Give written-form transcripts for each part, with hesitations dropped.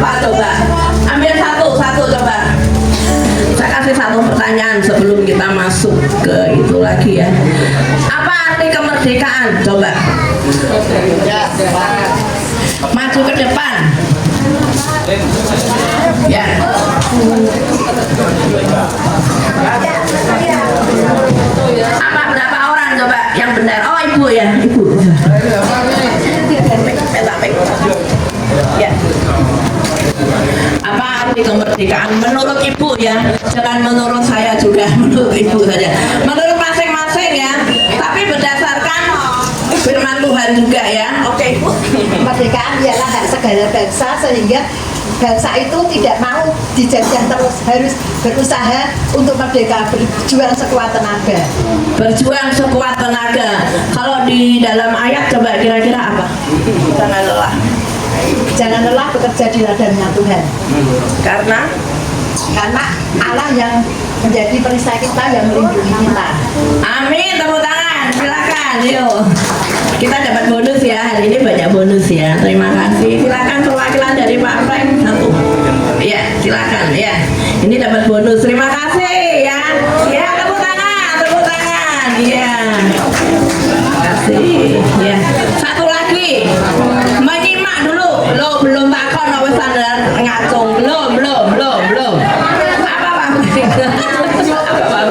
Apa coba? Ambil satu coba. Saya kasih satu pertanyaan sebelum kita masuk ke itu lagi ya. Apa arti kemerdekaan? Coba. Maju ke depan. Ya. Apa berapa orang coba yang benar? Oh ibu ya, ibu. Ya. Apa arti kemerdekaan menurut ibu ya? Jangan menurut saya juga, menurut ibu saja. Menurut masing-masing ya. Tapi berdasarkan firman Tuhan juga ya. Oke ibu. Kemerdekaan ialah hak segala bangsa sehingga bangsa itu tidak mau dijajah terus, harus berusaha untuk merdeka, berjuang sekuat tenaga. Berjuang sekuat tenaga. Kalau di dalam ayat coba kira-kira apa? Jangan lelah. Jangan lelah bekerja di ladangnya Tuhan. Karena Allah yang menjadi perisai kita, yang melindungi kita. amin, tepuk tangan, silakan, yuk. Kita dapat bonus ya, hari ini banyak bonus ya. Terima kasih. Silakan perwakilan dari Pak Frank satu. Iya, silakan ya. Ini dapat bonus. Terima kasih ya. Ya, tepuk tangan, tepuk tangan. Iya. Terima kasih. Ya. Satu lagi. Menyimak dulu. Lo belum takon apa standar ngacung. Belum. Apa Pak? Apa Pak?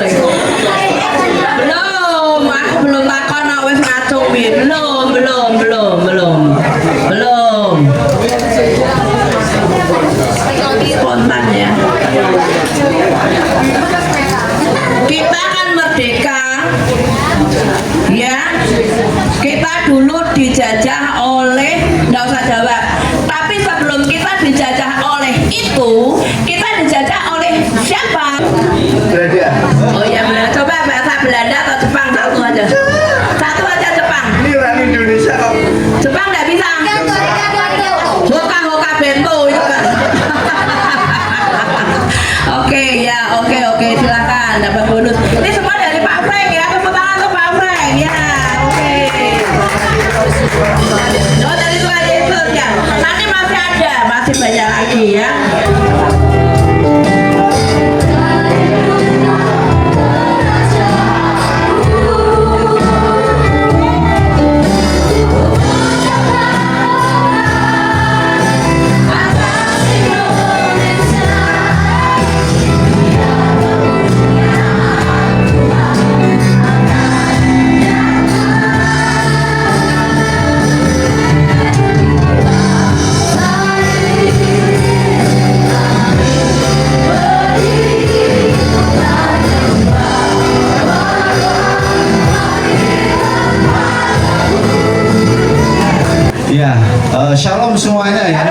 Belum, aku belum takon wis ngacung piye. Belum. Spontan ya. Kita kan merdeka. Ya. Kita dulu dijajah oleh, enggak usah jawab. Tapi sebelum kita dijajah oleh itu, kita dijajah oleh siapa? Belanda. Oh iya benar. Coba bahasa Belanda atau Jepang satu aja. Satu aja Jepang. Ini orang Indonesia kok. Jepang nggak bisa. Hoka bento itu kan. Oke, silakan dapat bonus. Ini semua dari Pak Frank ya. Tepuk tangan untuk Pak Frank ya. Oke. Oh dari Tuhan Yesus ya. Nanti masih ada, masih banyak lagi ya. Ya, shalom semuanya ya.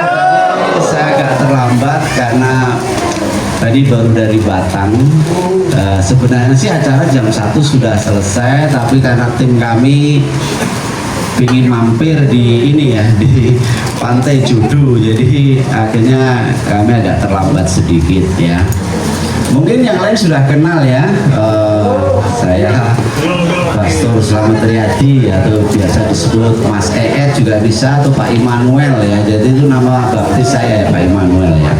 Saya agak terlambat karena tadi baru dari Batang. Sebenarnya sih acara jam 1 sudah selesai, tapi karena tim kami ingin mampir di ini ya, di Pantai Judu, jadi akhirnya kami agak terlambat sedikit ya. Mungkin yang lain sudah kenal ya. Saya Pastor Slamet Riyadi atau biasa disebut Mas EE juga bisa, atau Pak Immanuel ya. Jadi itu nama baptis saya ya, Pak Immanuel ya.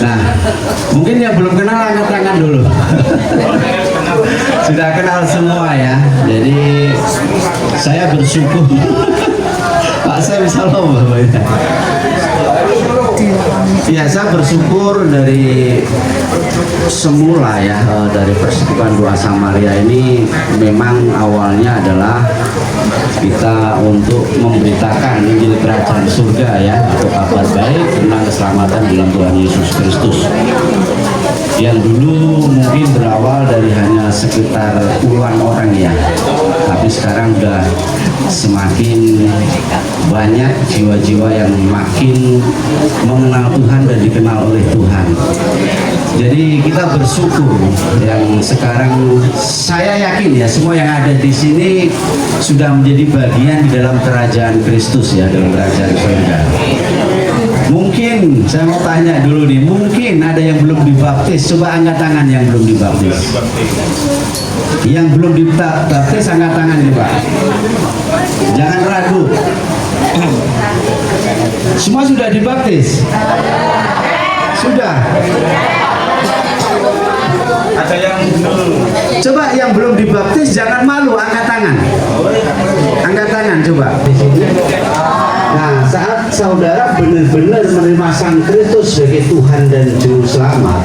Nah, mungkin yang belum kenal angkat tangan dulu. Sudah kenal semua ya. Jadi saya bersyukur. Pak saya bisa loh Bapak ya. Ya, saya bersyukur dari semula ya, dari Persekutuan Dua Samaria ini memang awalnya adalah kita untuk memberitakan Injil Kerajaan Surga ya, atau kabar baik tentang keselamatan dalam Tuhan Yesus Kristus. Yang dulu mungkin berawal dari hanya sekitar puluhan orang ya, tapi sekarang udah semakin banyak jiwa-jiwa yang makin mengenal Tuhan dan dikenal oleh Tuhan. Jadi kita bersyukur yang sekarang saya yakin ya semua yang ada di sini sudah menjadi bagian di dalam kerajaan Kristus ya, dalam kerajaan surga. Mungkin saya mau tanya dulu nih, mungkin ada yang belum dibaptis, coba angkat tangan yang belum dibaptis. Yang belum dibaptis angkat tangan nih Pak. Jangan ragu. Semua sudah dibaptis? Sudah? Ada yang belum. Coba yang belum dibaptis jangan malu, angkat tangan. Angkat tangan coba. Nah, saat saudara benar-benar menerima Sang Kristus sebagai Tuhan dan Juru Selamat,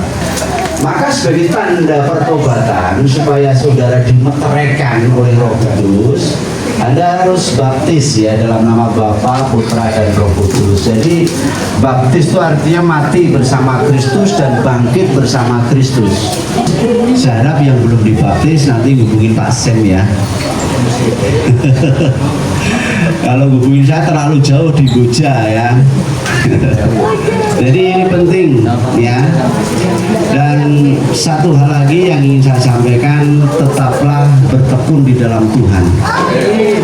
maka sebagai tanda pertobatan supaya saudara dimeteraikan oleh Roh Kudus, Anda harus baptis ya dalam nama Bapa, Putra, dan Roh Kudus. Jadi baptis itu artinya mati bersama Kristus dan bangkit bersama Kristus. Saya harap yang belum dibaptis nanti hubungin Pak Sem ya. Kalau hubungin saya terlalu jauh di Boja ya. Jadi ini penting ya. Dan satu hal lagi yang ingin saya sampaikan, tetaplah bertekun di dalam Tuhan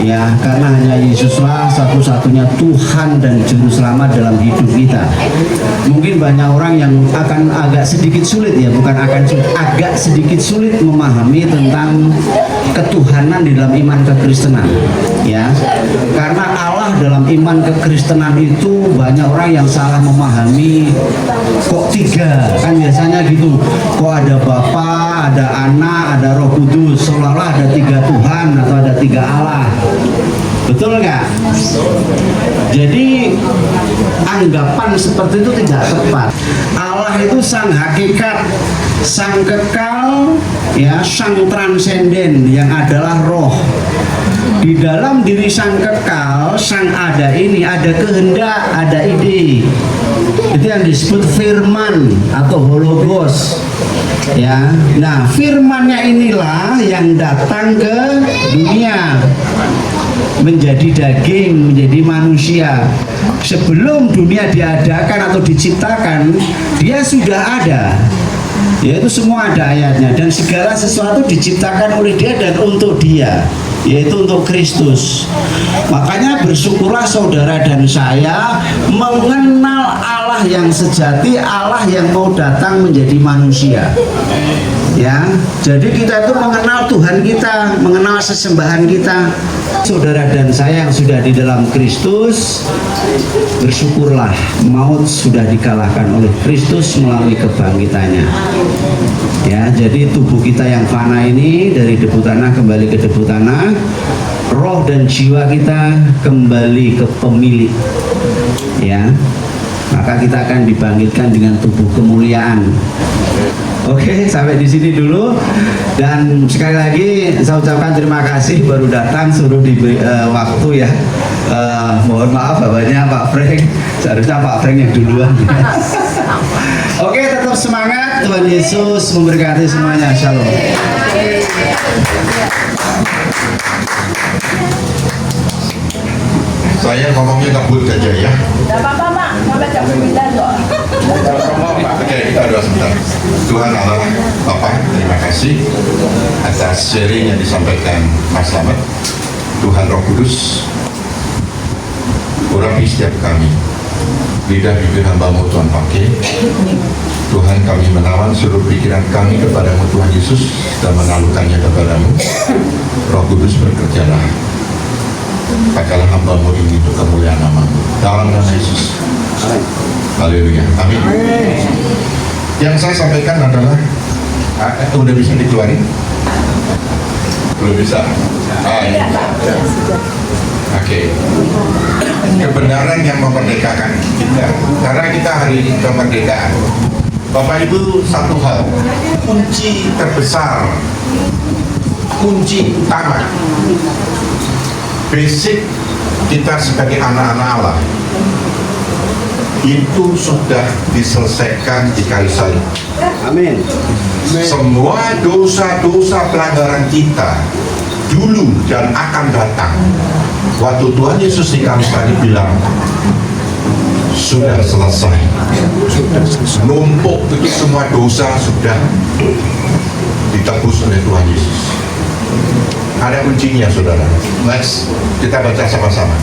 ya, karena hanya Yesuslah satu-satunya Tuhan dan Juru Selamat dalam hidup kita. Mungkin banyak orang yang akan agak sedikit sulit ya, bukan akan sulit, agak sedikit sulit memahami tentang ketuhanan di dalam iman kekristenan ya, karena Allah dalam iman kekristenan itu banyak orang yang salah memahami. Kok tiga, kan biasanya gitu, kok ada Bapa, ada Anak, ada Roh Kudus, seolah-olah ada tiga Tuhan atau ada tiga Allah. Betul nggak? Jadi anggapan seperti itu tidak tepat. Allah itu sang hakikat, sang kekal, ya, sang transenden yang adalah roh. Di dalam diri sang kekal, sang ada ini ada kehendak, ada ide. Itu yang disebut firman atau hologos. Ya, nah firmannya inilah yang datang ke dunia, menjadi daging, menjadi manusia. Sebelum dunia diadakan atau diciptakan, dia sudah ada. Yaitu semua ada ayatnya, dan segala sesuatu diciptakan oleh dia dan untuk dia, yaitu untuk Kristus. Makanya bersyukurlah saudara dan saya mengenal Allah yang sejati, Allah yang mau datang menjadi manusia. Ya, jadi kita itu mengenal Tuhan kita, mengenal sesembahan kita. Saudara dan saya yang sudah di dalam Kristus, bersyukurlah, maut sudah dikalahkan oleh Kristus melalui kebangkitannya. Ya, jadi tubuh kita yang fana ini dari debu tanah kembali ke debu tanah, roh dan jiwa kita kembali ke pemilik. Ya, maka kita akan dibangkitkan dengan tubuh kemuliaan. Oke, sampai di sini dulu. Dan sekali lagi saya ucapkan terima kasih baru datang, suruh diberi waktu ya. Mohon maaf bapaknya Pak Frank, seharusnya Pak Frank yang duluan. Oke, tetap semangat. Tuhan Yesus memberkati semuanya. Shalom. Saya ngomongnya ngebut aja ya. Tidak apa-apa, Mak. Sampai jam 9 kok. Oke, kita doa sebentar. Tuhan Allah, Bapak, terima kasih atas sharing yang disampaikan Mas Slamet. Tuhan Roh Kudus, urapi setiap kami. Lidah bibir hamba-Mu Tuhan pakai. Tuhan, kami menawan seluruh pikiran kami kepadamu Tuhan Yesus dan mengalurkannya kepadamu. Roh Kudus bekerjalah. Pakailah hamba-Mu ini untuk kemuliaan nama-Mu. Dalam nama Yesus. Haleluya. Amin. Yang saya sampaikan adalah udah bisa dikeluarin? Belum bisa. Oke. Kebenaran yang memerdekakan kita. Karena kita hari ini kemerdekaan. Bapak Ibu, satu hal, kunci terbesar, kunci utama, basic kita sebagai anak-anak Allah itu sudah diselesaikan di kayu salib. Amin. Semua dosa-dosa pelanggaran kita dulu dan akan datang, waktu Tuhan Yesus di kayu salib bilang sudah selesai, numpuk itu semua dosa sudah ditebus oleh Tuhan Yesus. Ada kuncinya saudara. Next, kita baca sama-sama.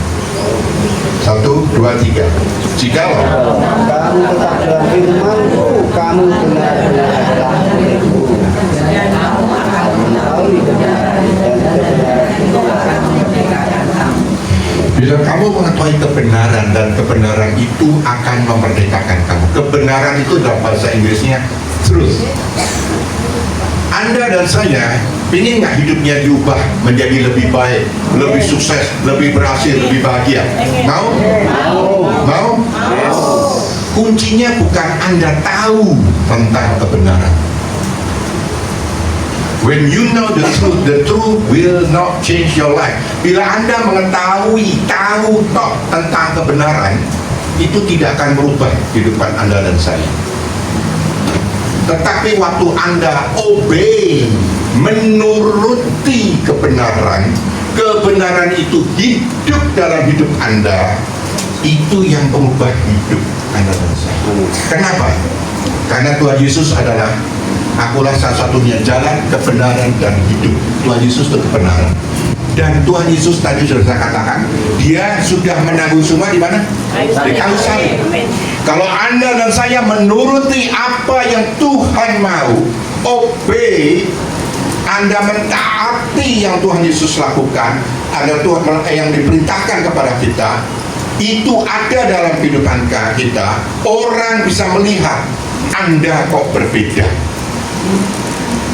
1, 2, 3. Jikalau kamu tetap dalam firman-Ku, kamu benar-benar adalah milik-Ku. Kamu akan mengetahui kebenaran dan kebenaran itu akan memerdekakan kamu. bila kamu kamu mengetahui kebenaran dan kebenaran itu akan memerdekakan kamu. Kebenaran itu dalam bahasa Inggrisnya truth. Anda dan saya ingin nggak hidupnya diubah menjadi lebih baik, lebih sukses, lebih berhasil, lebih bahagia? Mau? Mau? Kuncinya bukan Anda tahu tentang kebenaran. When you know the truth will not change your life. Bila Anda mengetahui, tahu tentang kebenaran, itu tidak akan merubah kehidupan Anda dan saya. Tetapi waktu Anda obey, menuruti kebenaran, kebenaran itu hidup dalam hidup Anda, itu yang mengubah hidup Anda dan saya. Kenapa? Karena Tuhan Yesus adalah akulah satu-satunya jalan, kebenaran, dan hidup. Tuhan Yesus itu kebenaran. Dan Tuhan Yesus tadi sudah saya katakan, Dia sudah menanggung semua di mana? Di kayu salib. Kalau Anda dan saya menuruti apa yang Tuhan mau, obey, Anda mentaati yang Tuhan Yesus lakukan, ada Tuhan yang diperintahkan kepada kita, itu ada dalam kehidupan kita, orang bisa melihat Anda kok berbeda.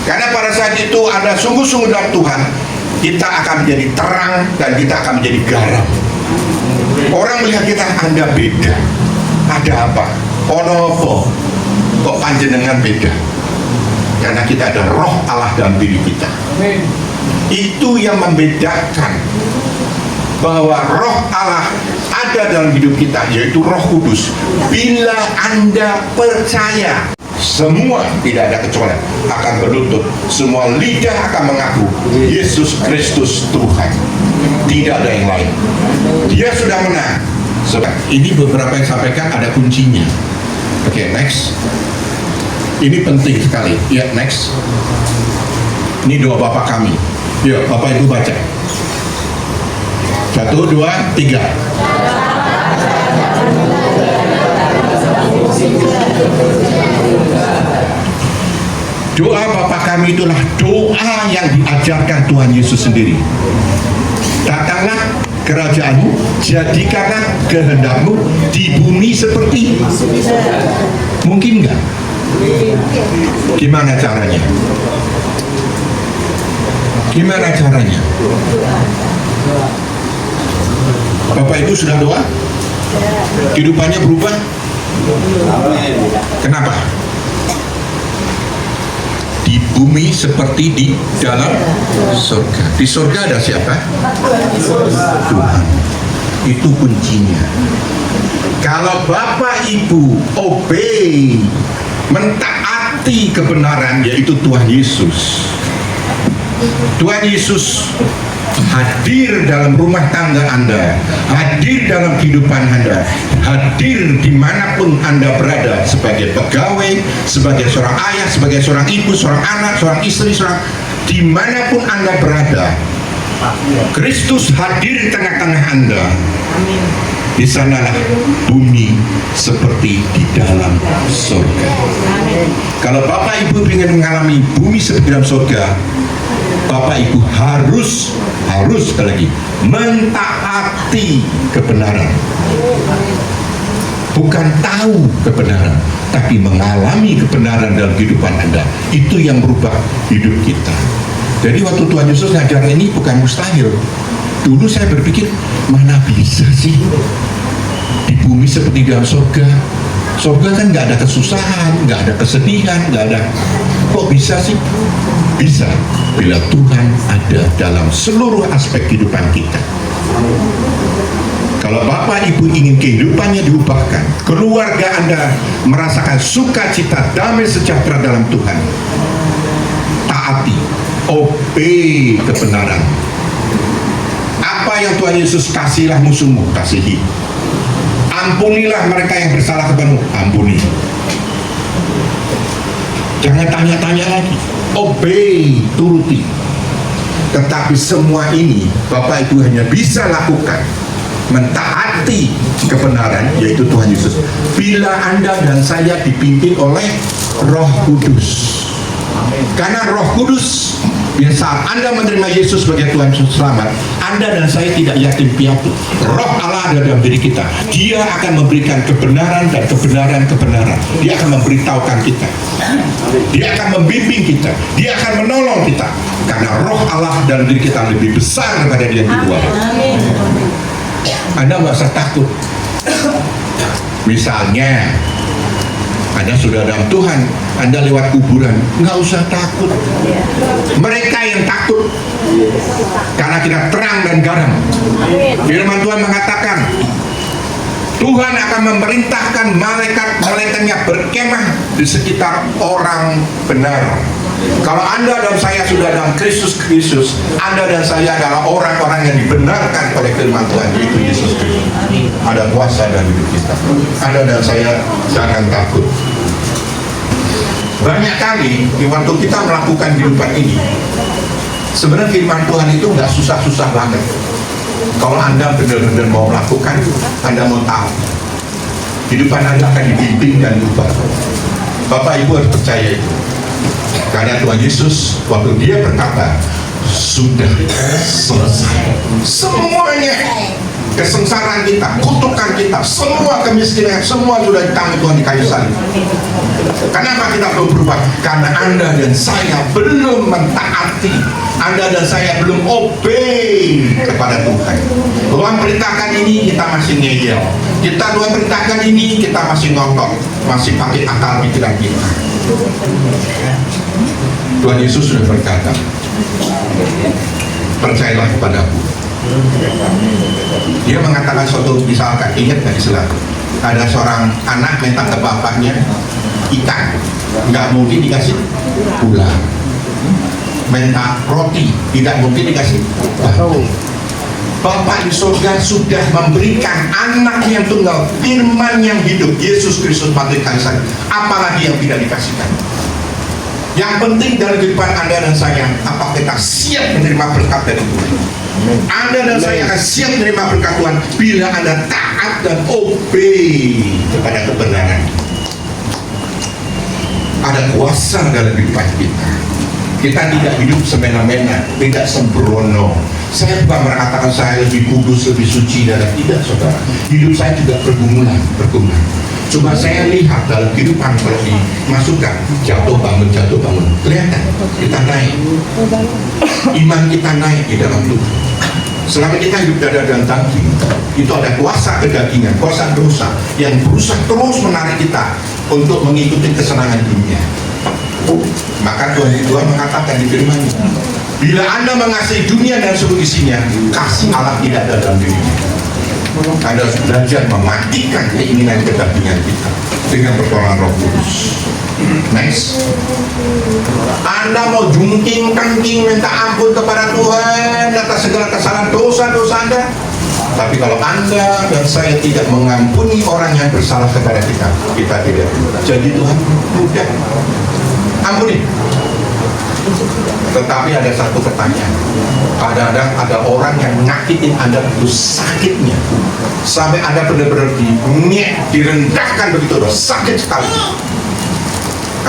Karena pada saat itu ada sungguh-sungguh dalam Tuhan, kita akan menjadi terang dan kita akan menjadi garam. Orang melihat kita, Anda beda. Ada apa? Ono kok panjenengan beda? Karena kita ada roh Allah dalam diri kita. Itu yang membedakan bahwa roh Allah ada dalam hidup kita, yaitu Roh Kudus. Bila Anda percaya, semua tidak ada kecuali akan berlutut, semua lidah akan mengaku Yesus Kristus Tuhan, tidak ada yang lain. Dia sudah menang. Ini beberapa yang sampaikan, ada kuncinya. Oke, next. Ini penting sekali. Ya, next. Ini doa Bapa kami. Yuk, Bapak Ibu baca. 1, 2, 3. Doa Bapa kami itulah doa yang diajarkan Tuhan Yesus sendiri. Datanglah kerajaanmu, jadikanlah kehendakmu di bumi seperti. Mungkin nggak? Gimana caranya? Gimana caranya? Bapak Ibu sudah doa? Kehidupannya berubah? Kenapa? Di bumi seperti di dalam surga. Di surga ada siapa? Tuhan. Itu kuncinya. Kalau Bapak Ibu obey, mentaati kebenaran, yaitu Tuhan Yesus. Tuhan Yesus hadir dalam rumah tangga Anda, hadir dalam kehidupan Anda, hadir dimanapun Anda berada, sebagai pegawai, sebagai seorang ayah, sebagai seorang ibu, seorang anak, seorang istri, dimanapun Anda berada, Kristus hadir di tengah-tengah Anda. Di sanalah bumi seperti di dalam surga. Kalau Bapak Ibu ingin mengalami bumi seperti dalam surga, Bapak Ibu harus sekali lagi mentaati kebenaran. Bukan tahu kebenaran, tapi mengalami kebenaran dalam kehidupan Anda. Itu yang merubah hidup kita. Jadi waktu Tuhan Yesus ngajar ini bukan mustahil. Dulu saya berpikir, mana bisa sih di bumi seperti dalam surga? Surga kan nggak ada kesusahan, nggak ada kesedihan, nggak ada. Kok bisa sih? Bisa bila Tuhan ada dalam seluruh aspek kehidupan kita. Kalau Bapak Ibu ingin kehidupannya diubahkan, keluarga Anda merasakan sukacita, damai sejahtera dalam Tuhan, taati, obey kebenaran. Apa yang Tuhan Yesus kasihilah musuhmu, kasihi. Ampunilah mereka yang bersalah kepadamu, ampuni. Jangan tanya-tanya lagi, obey, turuti. Tetapi semua ini Bapak Ibu hanya bisa lakukan mentaati kebenaran, yaitu Tuhan Yesus, bila Anda dan saya dipimpin oleh Roh Kudus. Karena Roh Kudus, saat Anda menerima Yesus sebagai Tuhan Selamat, Anda dan saya tidak yatim piatu. Roh Allah ada dalam diri kita. Dia akan memberikan kebenaran dan kebenaran. Dia akan memberitahukan kita. Dia akan membimbing kita. Dia akan menolong kita. Karena roh Allah dalam diri kita lebih besar daripada dia di luar. Anda nggak usah takut. Misalnya Anda sudah dalam Tuhan, Anda lewat kuburan, nggak usah takut. Mereka yang takut karena kita terang dan garam. Firman Tuhan mengatakan Tuhan akan memerintahkan malaikat-malaikatnya berkemah di sekitar orang benar. Kalau Anda dan saya sudah dalam Kristus, Anda dan saya adalah orang-orang yang dibenarkan oleh firman Tuhan, yaitu Yesus Kristus. Ada kuasa dalam hidup kita. Anda dan saya jangan takut. Banyak kali waktu kita melakukan kehidupan ini, sebenarnya firman Tuhan itu nggak susah-susah banget. Kalau Anda benar-benar mau melakukan, Anda mau tahu, kehidupan Anda akan dibimbing dan diubah. Bapak Ibu harus percaya itu. Karena Tuhan Yesus waktu dia berkata sudah selesai semuanya, kesengsaraan kita, kutukan kita, semua kemiskinan, semua sudah ditanggung Tuhan di kayu salib. Kenapa kita belum berubah? Karena Anda dan saya belum mentaati, Anda dan saya belum obey kepada Tuhan. Tuhan perintahkan ini, kita masih ngeyel. Tuhan perintahkan ini, kita masih ngotot, masih pakai akal pikiran kita. Tuhan Yesus sudah berkata, percayalah kepadaku. Dia mengatakan suatu, misalkan, ingat nggak Islam, ada seorang anak minta ke bapaknya ikan, nggak mungkin dikasih ular. Minta roti, tidak mungkin dikasih batu. Bapak di surga sudah memberikan anak yang tunggal, firman yang hidup, Yesus Kristus mati kayu salib. Apalagi yang tidak dikasihkan. Yang penting dalam kehidupan Anda dan saya, apakah kita siap menerima berkat dari Tuhan? Anda dan saya akan siap menerima berkat Tuhan bila Anda taat dan obey kepada kebenaran. Ada kuasa dalam kehidupan kita. Kita tidak hidup semena-mena, tidak sembrono. Saya bukan mengatakan saya lebih kudus, lebih suci, dan tidak, saudara. Hidup saya juga bergumulan. Cuma saya lihat dalam kehidupan kalau dimasukkan jatuh bangun, kelihatan kita naik. Iman kita naik di dalam Tuhan. Selama kita hidup dada dan daging, itu ada kuasa kedagingan, kuasa dosa yang berusaha terus menarik kita untuk mengikuti kesenangan dunia. Maka Tuhan mengatakan di firman-Nya, bila Anda mengasihi dunia dan seluruh isinya, kasih Allah tidak ada dalam dirinya. Anda harus belajar mematikan keinginan kedagingan kita dengan pertolongan Roh Kudus. Next, Anda mau jungking kengking minta ampun kepada Tuhan atas segala kesalahan dosa-dosa Anda. Tapi kalau Anda dan saya tidak mengampuni orang yang bersalah kepada kita tidak. Jadi Tuhan mudah ampuni. Tetapi ada satu pertanyaan. Kadang-kadang ada orang yang nyakitin Anda begitu sakitnya, sampai Anda benar-benar direndahkan begitu, sakit sekali.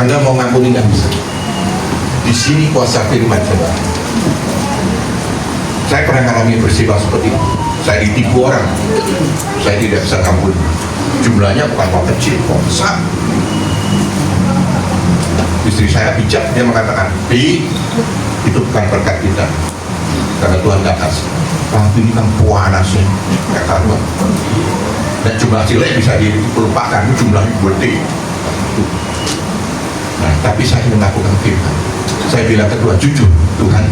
Anda mau ngampuni nggak bisa. Di sini kuasa firman Tuhan. Saya pernah mengalami peristiwa seperti itu. Saya ditipu orang, saya tidak bisa ngampuni. Jumlahnya bukan kecil, kok besar. Istri saya bijak, dia mengatakan, itu bukan berkat kita, karena Tuhan nggak kasih. Tapi ini kan puanasnya, nggak karuan. Dan jumlah cilik bisa dilupakan, jumlahnya gede. Nah, tapi saya melakukan firman. Saya bilang kedua, jujur, Tuhan,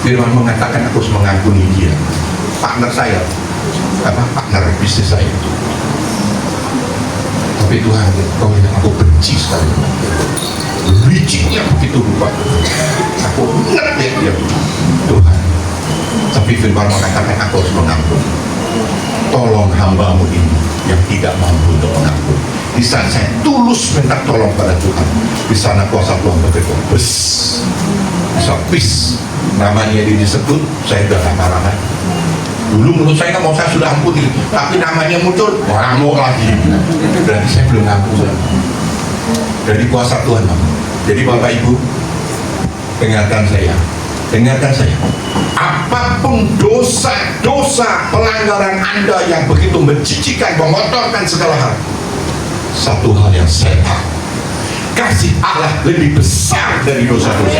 firman mengatakan aku harus mengampuni dia. Partner saya, partner bisnis saya. Tapi Tuhan, kau yang aku benci sekali. Liciknya begitu rupa. Aku ngerti dia, Tuhan. Tapi firman mengatakan aku harus mengampuni. Tolong hambamu ini yang tidak mampu untuk mengampuni. Di saat saya tulus minta tolong pada Tuhan, di sana kuasa Tuhan begitu bisa peace. Namanya disebut, saya sudah gak marah. Dulu menurut saya mau saya sudah ampuni, tapi namanya muncul, ngamuk lagi. Berarti saya belum ngampuni. Dari kuasa Tuhan. Jadi Bapak Ibu, peringatan saya, dengarkan saya. Apapun dosa-dosa pelanggaran Anda yang begitu menjijikkan, mengotorkan segala hal, satu hal yang saya tahu, kasih Allah lebih besar dari dosa-dosa.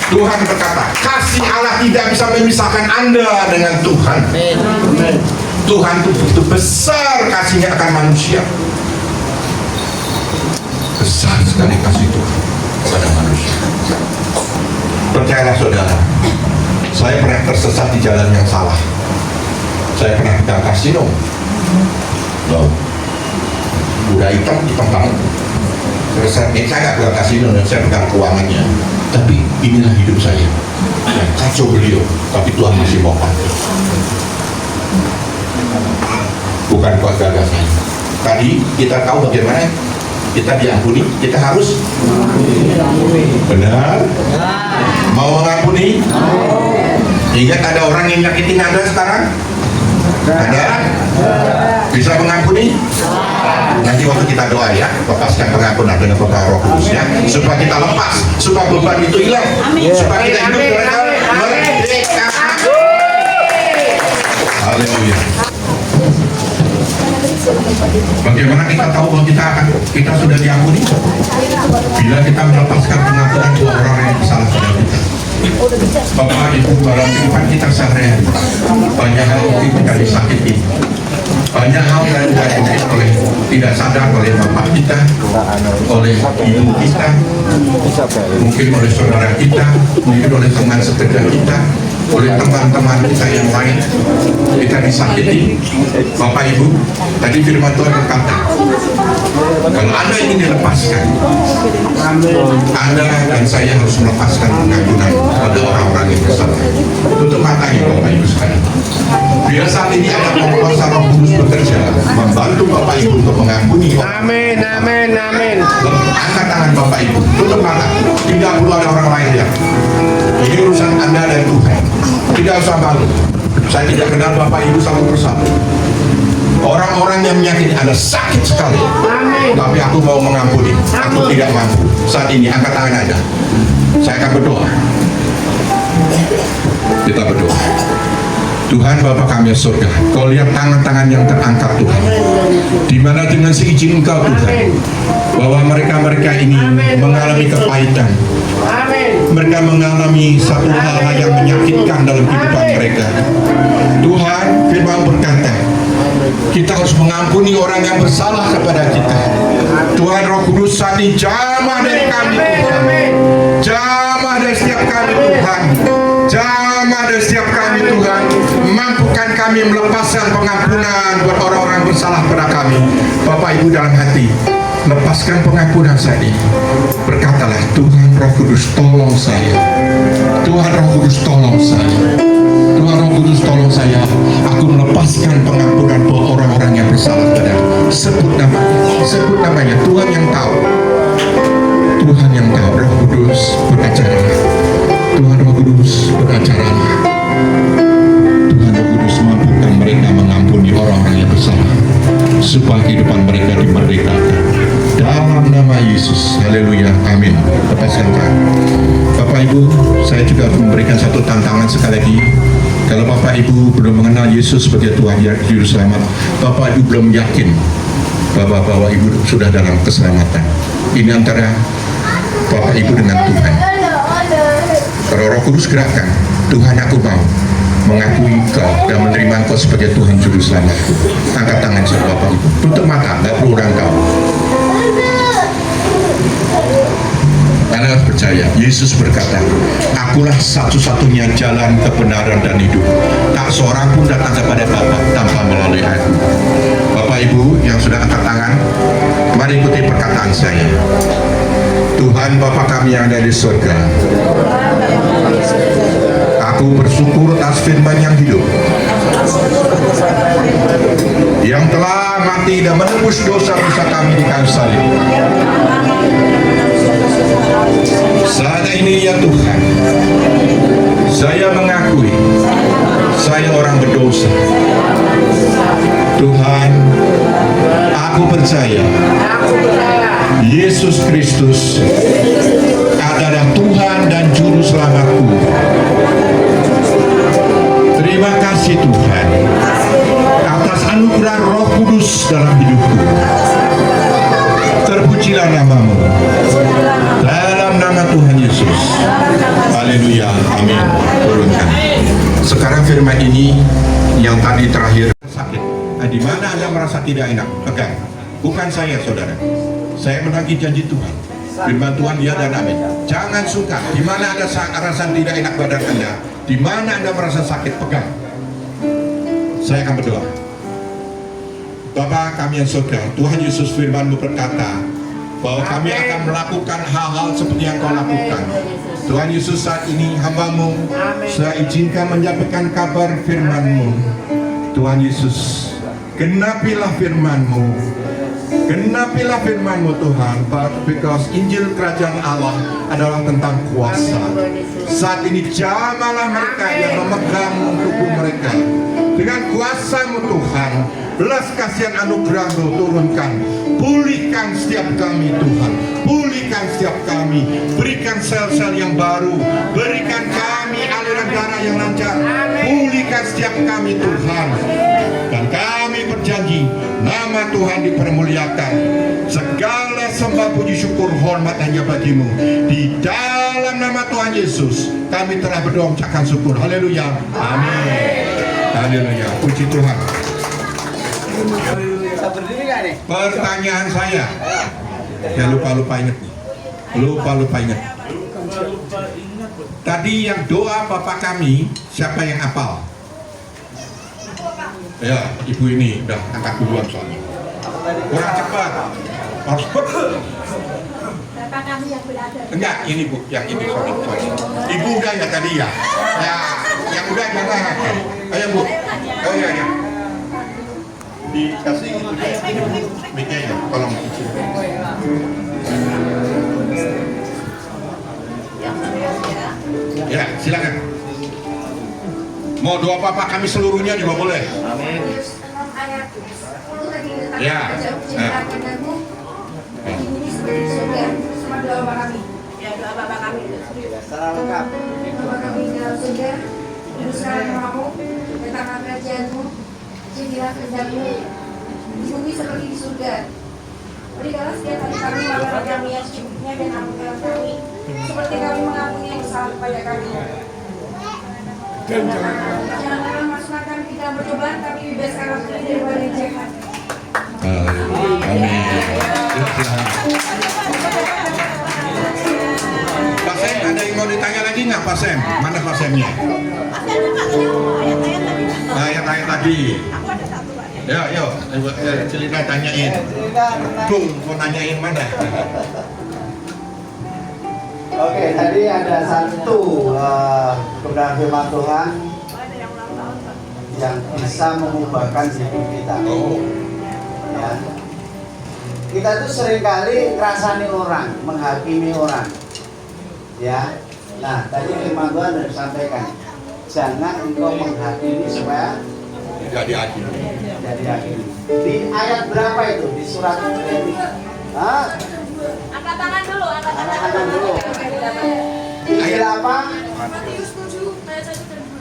Tuhan berkata, kasih Allah tidak bisa memisahkan Anda dengan Tuhan. Tuhan itu begitu besar kasihnya akan manusia. Besar sekali kasih Tuhan pada manusia. Percayalah saudara, saya pernah tersesat di jalan yang salah. Saya pernah ke kasino. Loh, udah hitam banget. Saya nggak pegang kasino, saya pegang keuangannya. Tapi inilah hidup saya. Kacau beliau, tapi Tuhan masih mau pakai. Bukan kuat gagah saya. Tadi kita tahu bagaimana kita diampuni, kita harus benar. Mau mengampuni? Ingat ada orang yang nyakitin Anda sekarang? Ada? Bisa mengampuni? Nanti waktu kita doa ya, lepaskan pengampunan dengan pegang Roh Kudus ya, supaya kita lepas, supaya beban itu hilang, supaya kita hidup dengan merdeka. Haleluya. Bagaimana kita tahu bahwa kita sudah diampuni? Bila kita melepaskan pengampunan dua orang yang bersalah pada kita. Bapak Ibu, dalam kehidupan kita sehari-hari banyak hal mungkin kita disakiti, banyak hal yang dilakukan oleh tidak sadar oleh bapak kita, oleh ibu kita, mungkin oleh saudara kita, mungkin oleh teman sekerja kita, oleh teman-teman kita yang lain. Kita disakiti. Bapak Ibu, tadi firman Tuhan berkata, kalau Anda ingin dilepaskan, Anda dan saya harus melepaskan pengampunan pada orang-orang yang bersalah. Tutup matanya Bapak Ibu sekalian. Biar saat ini ada penguasa Roh Kudus bekerja, membantu Bapak Ibu untuk mengampuni. Amin, amin, amin. Angkat tangan Bapak Ibu, tutup mata. Tidak perlu ada orang lain lihat. Ini urusan Anda dan Tuhan. Tidak usah malu. Saya tidak kenal Bapak Ibu satu persatu. Orang-orang yang menyakiti Anda sakit sekali. Amin. Tapi aku mau mengampuni. Aku tidak mampu. Saat ini angkat tangan Anda. Saya akan berdoa. Kita berdoa. Tuhan Bapa kami yang surga, Kau lihat tangan-tangan yang terangkat Tuhan, di mana dengan seizin Engkau Tuhan, bahwa mereka-mereka ini mengalami kepahitan, mereka mengalami satu hal yang menyakitkan dalam kehidupan mereka. Tuhan, firman berkata, kita harus mengampuni orang yang bersalah kepada kita. Tuhan Roh Kudus saat ini jamah dari kami Tuhan, jamah dari setiap kami Tuhan, jamah dari setiap kami Tuhan. Mampukan kami melepaskan pengampunan buat orang-orang bersalah pada kami. Bapak Ibu dalam hati, lepaskan pengampunan saat ini. Berkatalah, Tuhan Roh Kudus tolong saya, Tuhan Roh Kudus tolong saya, Tuhan Roh Kudus tolong saya. Aku melepaskan pengampunan buat orang-orang yang bersalah pada. Sebut namanya, Tuhan yang tahu, Tuhan yang tahu. Roh Kudus beracara, Tuhan Roh Kudus beracara. Tuhan Roh Kudus mampukan mereka mengampuni orang-orang yang bersalah, supaya kehidupan mereka dimerdekakan. Dalam nama Yesus, haleluya, amin. Lepaskan tangan. Bapak Ibu, saya juga memberikan satu tantangan sekali lagi. Kalau Bapak Ibu belum mengenal Yesus sebagai Tuhan Juru Selamat, Bapak Ibu belum yakin bahwa Bapak Ibu sudah dalam keselamatan. Ini antara Bapak Ibu dengan Tuhan. Kalau Roh Kudus gerakkan, Tuhan aku mau mengakui Kau dan menerima Kau sebagai Tuhan Juru Selamatku. Angkat tangan saudara Bapak Ibu. Tutup mata, nggak perlu orang tahu. Anda harus percaya, Yesus berkata, akulah satu-satunya jalan, kebenaran, dan hidup. Tak seorang pun datang kepada Bapa tanpa melalui aku. Bapak Ibu yang sudah angkat tangan, mari ikuti perkataan saya. Tuhan Bapa kami yang ada di surga, aku bersyukur atas firman yang hidup, yang telah mati dan menebus dosa-dosa kami di kayu salib. Saat ini ya Tuhan, saya mengakui saya orang berdosa. Tuhan, aku percaya Yesus Kristus adalah Tuhan dan Juru Selamatku. Terima kasih Tuhan atas anugerah Roh Kudus dalam hidupku. Terpujilah namamu dalam nama Tuhan Yesus. Haleluya, amin. Turunkan. Sekarang firman ini yang tadi terakhir sakit. Di mana Anda merasa tidak enak? Pegang. Bukan saya, saudara. Saya menagih janji Tuhan. Firman Tuhan ya dan amin. Jangan suka. Di mana Anda rasa tidak enak badan Anda, di mana Anda merasa sakit, pegang. Saya akan berdoa. Bapa kami yang surga, Tuhan Yesus firman-Mu berkata bahwa kami akan melakukan hal-hal seperti yang Kau lakukan. Tuhan Yesus, saat ini hamba-Mu, saya izinkan menyampaikan kabar firman-Mu. Tuhan Yesus, genapilah firman-Mu. Genapilah firman-Mu Tuhan, because Injil Kerajaan Allah adalah tentang kuasa. Saat ini jamalah mereka yang memegang tubuh mereka dengan kuasa-Mu Tuhan. Belas kasihan anugerah-Mu turunkan. Pulihkan setiap kami Tuhan. Pulihkan setiap kami. Berikan sel-sel yang baru. Berikan kami aliran darah yang lancar. Pulihkan setiap kami Tuhan. Dan kami berjanji nama Tuhan dipermuliakan. Segala sembah puji syukur hormat hanya bagi-Mu. Di dalam nama Tuhan Yesus kami telah berdoa mengucapkan syukur. Haleluya. Amin. Haleluya. Puji Tuhan. Pertanyaan saya, ya lupa ingat nih. Lupa ingat. Tadi yang doa Bapak kami, siapa yang hafal? Ya, ibu ini udah angkat duluan soalnya. Kurang cepat. Harus cepat. Enggak, ini Bu, yang ini sorry. Ibu udah ya tadi ya. Ya, yang udah jangan. Ayo Bu. Oh iya ya. Dikasih itu mic-nya ya, tolong isi. Ya, silakan. Mau doa Bapak kami seluruhnya juga boleh. Amin. Ya. Doa Bapak kami. Ya, doa Bapak kami. Secara lengkap. Doa kami dalam surga, kuduslah namamu, datanglah kerajaan-Mu, jadilah kehendak-Mu di bumi seperti di surga. Berikanlah setiap hari kami makanan kami yang secukupnya, dan ampunilah kami seperti kami mengampuni yang bersalah kepada kami. Janganlah masukkan kami ke dalam percobaan, tapi bebaskanlah kami daripada yang jahat. Amin. Pak Sem, ada yang mau ditanya lagi nggak Pak Sem? Mana Pak Semnya? Ayat-ayat tadi. Yuk, Celina tanyain. Bung, mau nanyain mana? Oke, tadi ada satu kebenaran firman Tuhan yang bisa mengubahkan hidup kita. Ya. Kita tuh seringkali ngerasani orang, menghakimi orang. Ya. Nah, tadi firman Tuhan sudah disampaikan. Jangan engkau menghakimi supaya Tidak diadili. tidak diadili. Di ayat berapa itu? Di surat ini? Angkat tangan dulu, angkat tangan dulu. Di ayat apa? Matius 7 ayat 1 dan 2.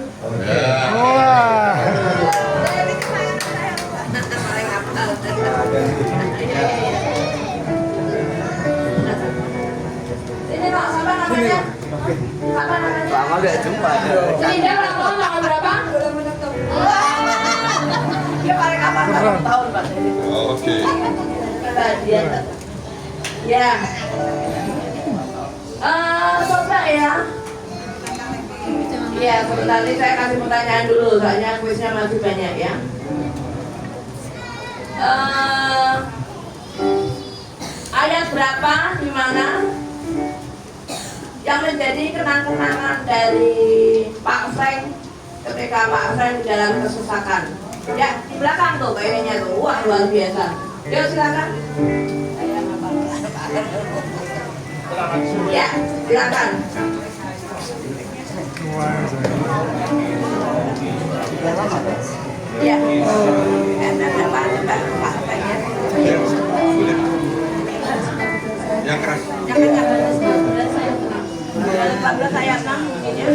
Ini Pak, siapa namanya? Siapa namanya? Lama gak jumpa. Linda ulang tahun tanggal berapa? 26 Oktober. Dia paling kapan tahun Pak? Oke. Ya. Coba ya. Iya, sebentar ini saya kasih pertanyaan dulu, soalnya kuisnya masih banyak ya. Ayat berapa di mana yang menjadi kenang-kenangan dari Pak Frank ketika Pak Frank dalam kesusahan? Ya, di belakang tuh kayaknya tuh, wah luar biasa. Yuk silakan. Ya, silakan. Ya. Yang keras. Yang kencang. 14 ayat 6 mungkin ya.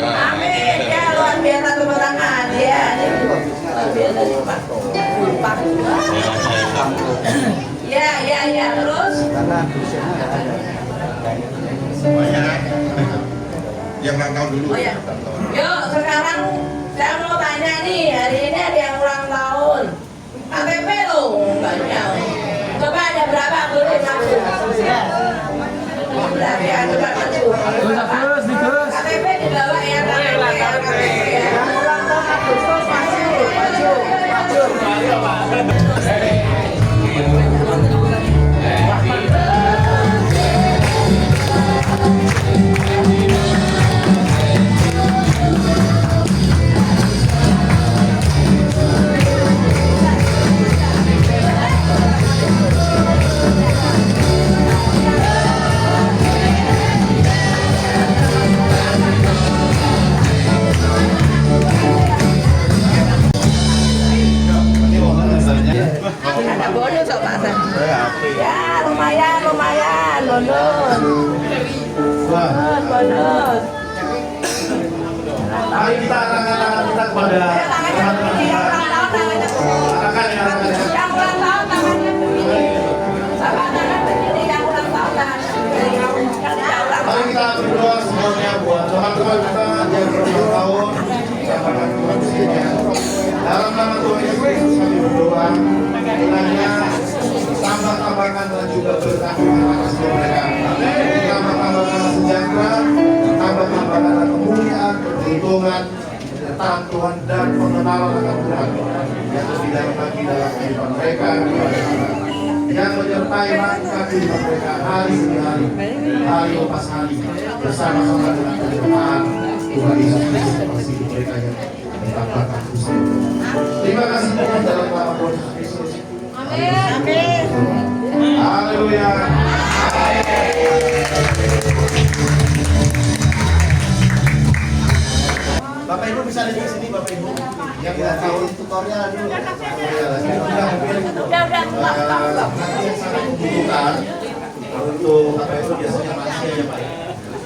Amin. Ya luar biasa tepuk tangan. Ya, ini luar biasa nih Pak. Pak. Ya, terus. Semuanya yang ulang tahun dulu. Oh ya. Yuk, sekarang saya mau tanya nih, hari ini ada yang ulang tahun. KTP loh, banyak. Coba ada berapa boleh maju? Berapa ya, coba maju. KTP dibawa ya, KTP ya. Ulang tahun Agustus maju. Ada bonus kok Pak San? Ya lumayan, bonus. Bonus. Mari kita arahkan kita kepada teman-teman kita. Arahkan yang ulang tahun tangannya begini. Sama tangan begini yang ulang tahun tangannya begini. Mari kita berdoa semuanya buat teman-teman kita yang berulang tahun. Sampaikan Tuhan usianya. Dalam nama Tuhan Yesus kami berdoa. Kiranya tambah-tambahkan dan juga berkah atas mereka. Tambah-tambahkan sejahtera, tambah-tambahkan kemuliaan, keuntungan, kecintaan Tuhan dan pengenalan akan Tuhan yang lebih dalam lagi dalam kehidupan mereka, yang menyertai langkah kehidupan mereka hari demi hari lepas hari, bersama-sama dengan penyertaan Tuhan Yesus Kristus hidup mereka yang ditambahkan terus. Terima kasih Tuhan dalam nama Tuhan Yesus Kristus. Amin. Haleluya. Bapak Ibu bisa lihat di sini Bapak Ibu yang tahu tutorial dulu. Udah, Nanti yang sangat membutuhkan untuk Bapak Ibu biasanya manusia ya Pak.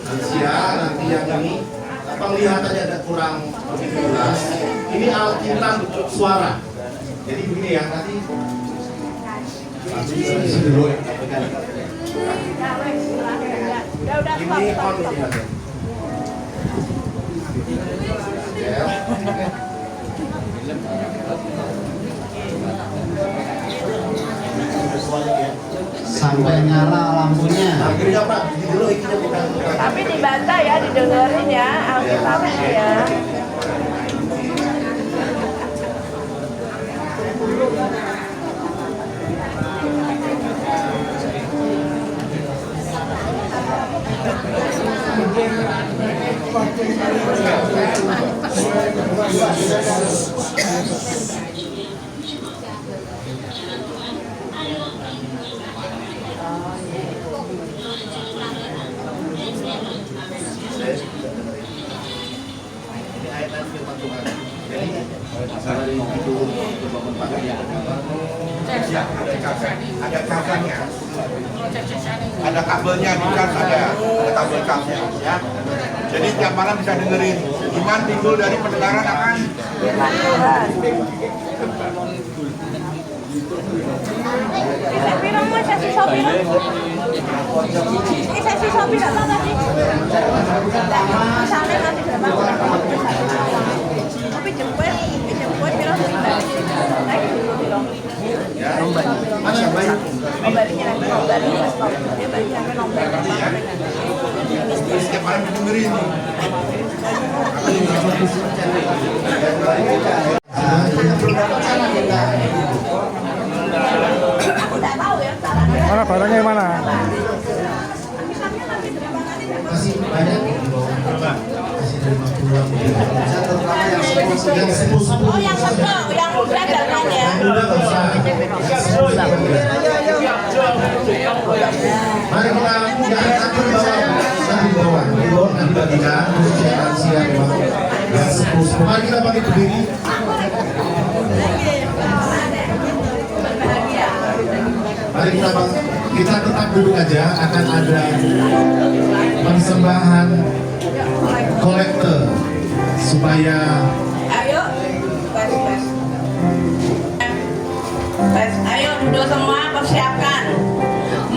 Manusia nanti yang ini penglihatannya agak kurang begitu jelas. Ini Alkitab suara. Jadi begini ya nanti. Dulu ya. Ini on lihatnya. Sampai nyala lampunya. Akhirnya Pak, dulu ikinya bukan. tapi dibaca ya, didengerin ya, Alkitabnya ya. Ada kabelnya, ada kabelnya di kas, ada kabel kasnya ya. Jadi tiap malam bisa dengerin. Iman timbul dari pendengaran akan Firman Tuhan. Bisa bilang mau sesi sopi dong. Ini sesi sopi nggak apa tadi? Misalnya nanti berapa? Tapi jemput bilang pindah. Lagi dulu bilang. Ombalinya lagi ombalinya stop. Dia banyak kan ombalinya. setiap malam dengerin. Aku tak tahu ya. Mana barangnya yang mana? Masih banyak masih dari 50-an terutama yang sepuh-sepuh Oh yang sepuh, yang muda jangan ya. muda nggak usah. Mari kita jangan takut bawa di bawah nanti bagikan khususnya lansia memang yang sepuh-sepuh. Mari kita pakai berdiri. Mari Mari kita tetap duduk aja, akan ada persembahan kolektor supaya Ayo, tes. Ayo duduk semua, persiapkan.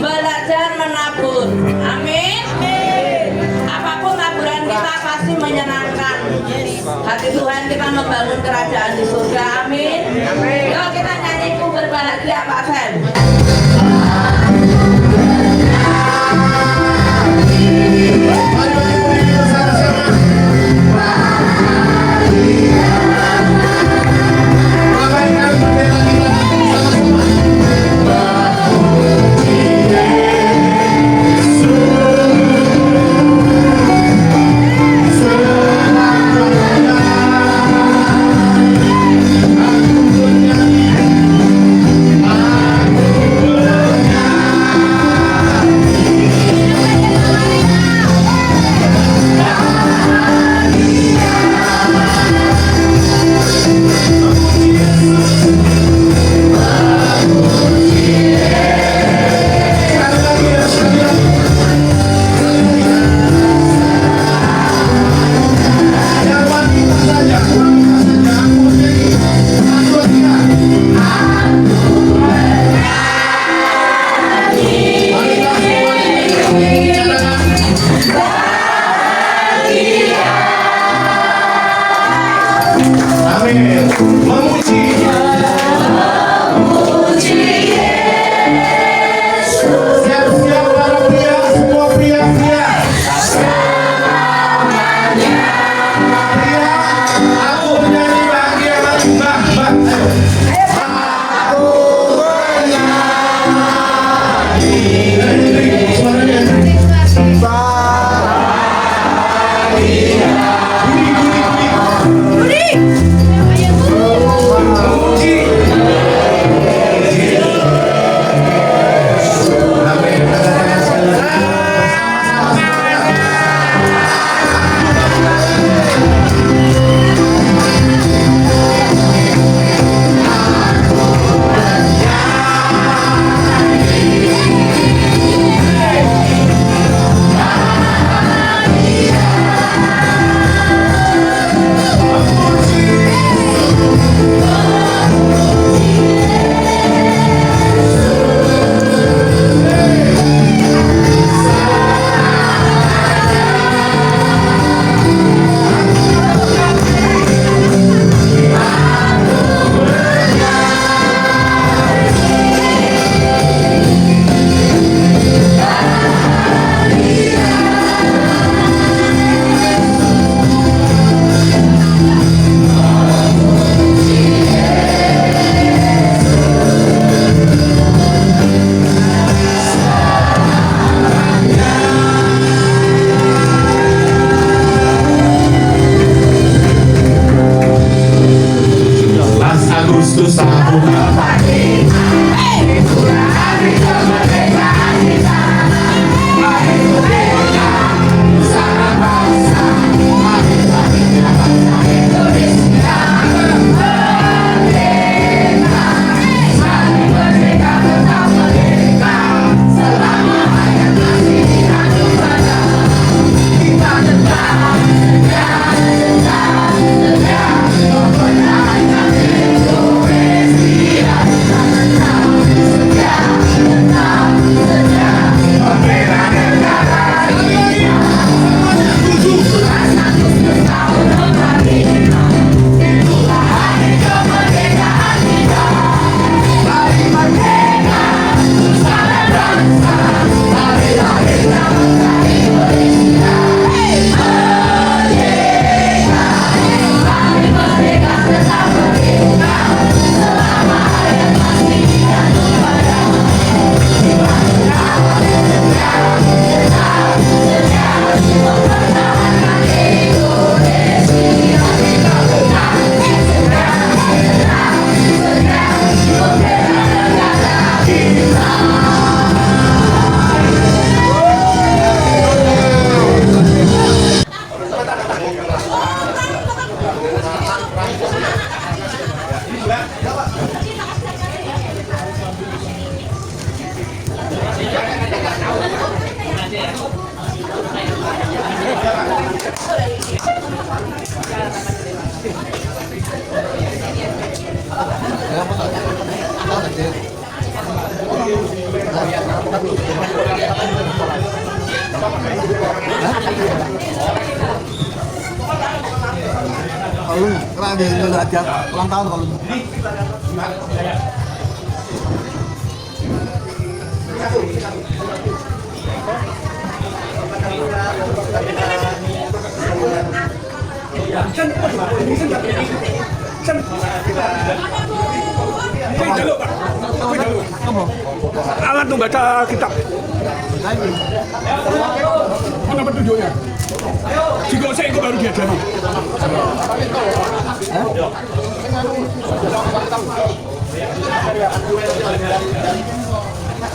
Belajar menabur. Amin. Apapun taburan kita pasti menyenangkan hati Tuhan, kita membangun kerajaan di surga. Amin. Yuk kita nyanyi ku berbahagia Pak Sam. mari bagi kita sama-sama. Ramaikan bendera kita sama-sama. Amin. Memuji. Siap-siap para pria, semua pria. Pria, aku menyanyi bahagia lagi, Mbak. Aku menyanyi. Suaranya. Budi. Kalau keren deh, udah aja ulang tahun kalau Alat tuh baca kitab. Mana petunjuknya? Jika saya itu baru diajari.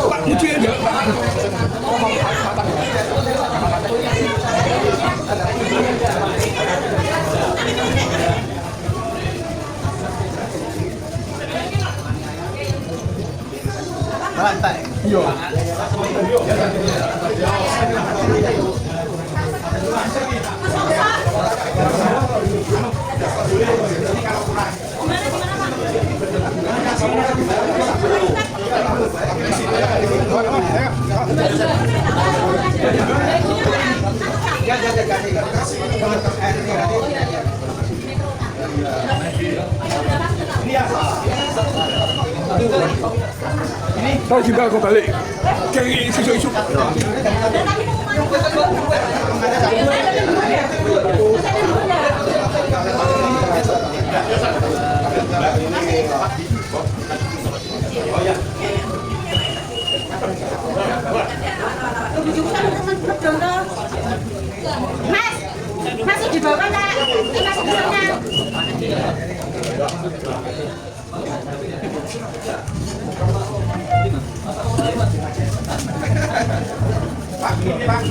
Pak Muji aja. rantai. Iya. Tahu juga aku balik. Kayak isu-isu. Mas, masih di bawah nak? Ini masih di sana. Pak, ini Pak.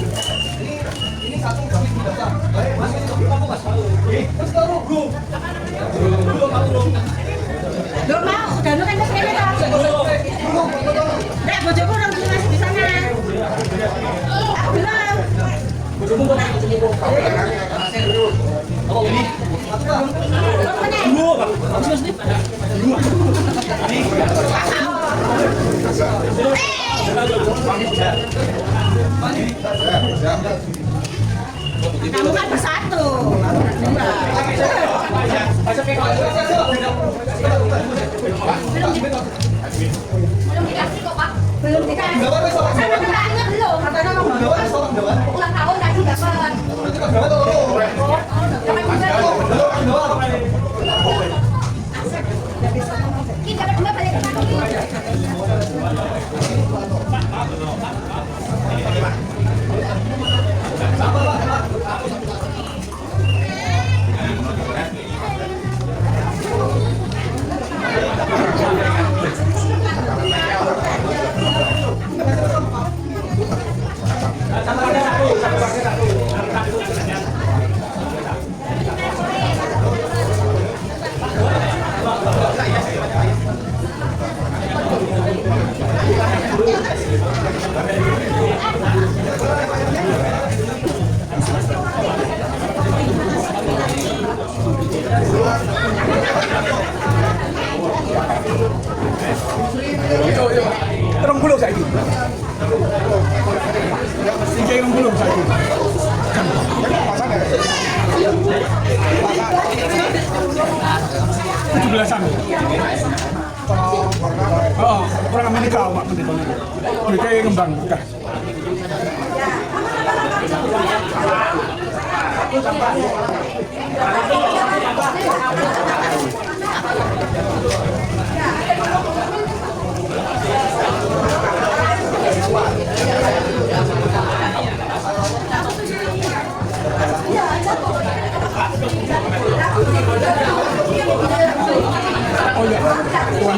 Ini satu kami tidak tahu. Mas, ini kamu Mas. Terus kamu go. Lo mau, udah lu kan ke sini toh. Nek bojoku orang dulu masih di sana. Belum. Oh, ini. Dua, Pak. Kamu kan bersatu. Belum dikasih kok Pak. Belum dikasih. Sama temannya belum. Katanya mau ulang tahun kasih dapat. Kita dapat balik lagi. Terong puluh saya itu. Tiga yang belum saya itu. 17-an. Oh, orang Amerika Pak Pendeta. Mereka yang ngembang bekas. Oh ya, Tuhan